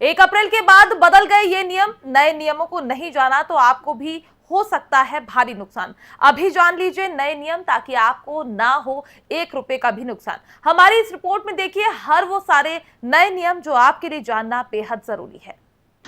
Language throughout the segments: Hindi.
1 अप्रैल के बाद बदल गए ये नियम। नए नियमों को नहीं जाना तो आपको भी हो सकता है भारी नुकसान। अभी जान लीजिए नए नियम ताकि आपको ना हो 1 रुपए का भी नुकसान। हमारी इस रिपोर्ट में देखिए हर वो सारे नए नियम जो आपके लिए जानना बेहद जरूरी है।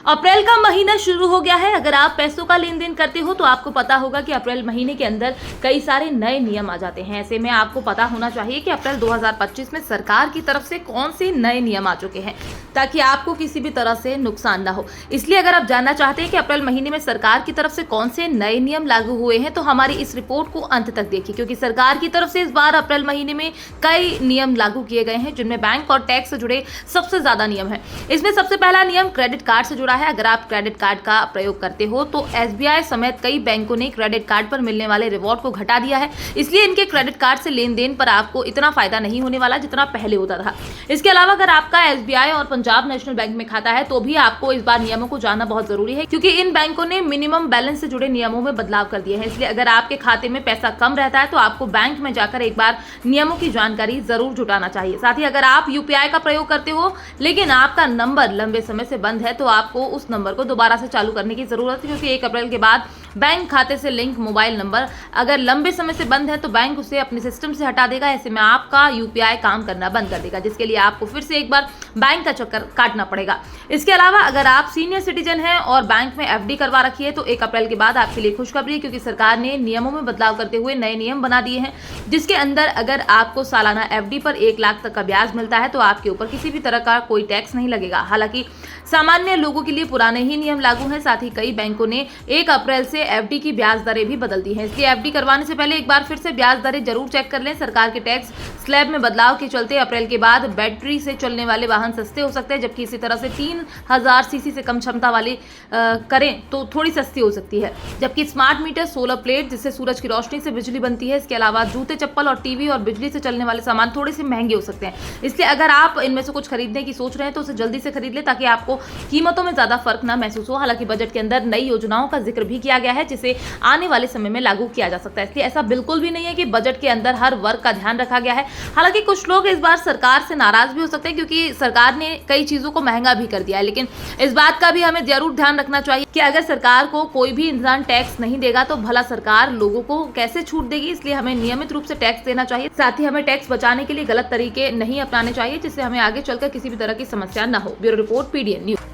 अप्रैल का महीना शुरू हो गया है। अगर आप पैसों का लेन देन करते हो तो आपको पता होगा कि अप्रैल महीने के अंदर कई सारे नए नियम आ जाते हैं। ऐसे में आपको पता होना चाहिए कि अप्रैल 2025 में सरकार की तरफ से कौन से नए नियम आ चुके हैं ताकि आपको किसी भी तरह से नुकसान ना हो। इसलिए अगर आप जानना चाहते हैं कि अप्रैल महीने में सरकार की तरफ से कौन से नए नियम लागू हुए हैं तो हमारी इस रिपोर्ट को अंत तक देखिए, क्योंकि सरकार की तरफ से इस बार अप्रैल महीने में कई नियम लागू किए गए हैं जिनमें बैंक और टैक्स से जुड़े सबसे ज्यादा नियम है। इसमें सबसे पहला नियम क्रेडिट कार्ड से जुड़ा है। अगर आप क्रेडिट कार्ड का प्रयोग करते हो तो एसबीआई समेत कई बैंकों ने क्रेडिट कार्ड पर मिलने वाले रिवॉर्ड को घटा दिया है। इसलिए इनके क्रेडिट कार्ड से लेन देन पर आपको इतना फायदा नहीं होने वाला जितना पहले होता था। इसके अलावा अगर आपका एसबीआई और पंजाब नेशनल बैंक में खाता है तो भी आपको इस बार नियमों को जानना बहुत जरूरी है, क्योंकि इन बैंकों ने मिनिमम बैलेंस से जुड़े नियमों में बदलाव कर दिए हैं। इसलिए अगर आपके खाते में पैसा कम रहता है तो आपको बैंक में जाकर एक बार नियमों की जानकारी जरूर जुटाना चाहिए। साथ ही अगर आप यूपीआई का प्रयोग करते हो लेकिन आपका नंबर लंबे समय से बंद है तो आपको उस नंबर को दोबारा से चालू करने की जरूरत है, क्योंकि 1 अप्रैल के बाद बैंक खाते से लिंक मोबाइल नंबर अगर लंबे समय से बंद है तो बैंक उसे अपने सिस्टम से हटा देगा। ऐसे में आपका यूपीआई काम करना बंद कर देगा, जिसके लिए आपको फिर से एक बार बैंक का चक्कर काटना पड़ेगा। इसके अलावा अगर आप सीनियर सिटीजन हैं और बैंक में एफडी करवा रखी है तो 1 अप्रैल के बाद आपके लिए खुशखबरी है, क्योंकि सरकार ने नियमों में बदलाव करते हुए नए नियम बना दिए हैं, जिसके अंदर अगर आपको सालाना एफडी पर 1 लाख तक का ब्याज मिलता है तो आपके ऊपर किसी भी तरह का कोई टैक्स नहीं लगेगा। हालांकि सामान्य लोगों के लिए पुराने ही नियम लागू हैं। साथ ही कई बैंकों ने 1 अप्रैल से एफडी की ब्याज दरें भी बदल दी हैं। इसलिए एफडी करवाने से पहले एक बार फिर से ब्याज दरें जरूर चेक कर लें। सरकार के टैक्स स्लैब में बदलाव के चलते अप्रैल के बाद बैटरी से चलने वाले वाहन सस्ते हो सकते हैं, जबकि इसी तरह से 3000 सीसी से कम क्षमता वाली करें तो थोड़ी सस्ती हो सकती है। जबकि स्मार्ट मीटर, सोलर प्लेट जिससे सूरज की रोशनी से बिजली बनती है, इसके अलावा जूते, चप्पल और टीवी और बिजली से चलने वाले सामान थोड़े से महंगे हो सकते हैं। इसलिए अगर आप इनमें से कुछ खरीदने की सोच रहे हैं तो उसे जल्दी से खरीद ले ताकि आपको कीमतों में ज्यादा फर्क ना महसूस हो। हालांकि बजट के अंदर नई योजनाओं का जिक्र भी किया गया है जिसे आने वाले समय में लागू किया जा सकता है। इसलिए ऐसा बिल्कुल भी नहीं है कि बजट के अंदर हर वर्ग का ध्यान रखा गया है। हालांकि कुछ लोग इस बार सरकार से नाराज भी हो सकते हैं, क्योंकि सरकार ने कई चीजों को महंगा भी कर दिया है। लेकिन इस बात का भी हमें जरूर ध्यान रखना चाहिए कि अगर सरकार को कोई भी इंसान टैक्स नहीं देगा तो भला सरकार लोगों को कैसे छूट देगी। इसलिए हमें नियमित रूप से टैक्स देना चाहिए। साथ ही हमें टैक्स बचाने के लिए गलत तरीके नहीं अपनाने चाहिए, जिससे हमें आगे चलकर किसी भी तरह की समस्या न हो। Bureau report, PDN news.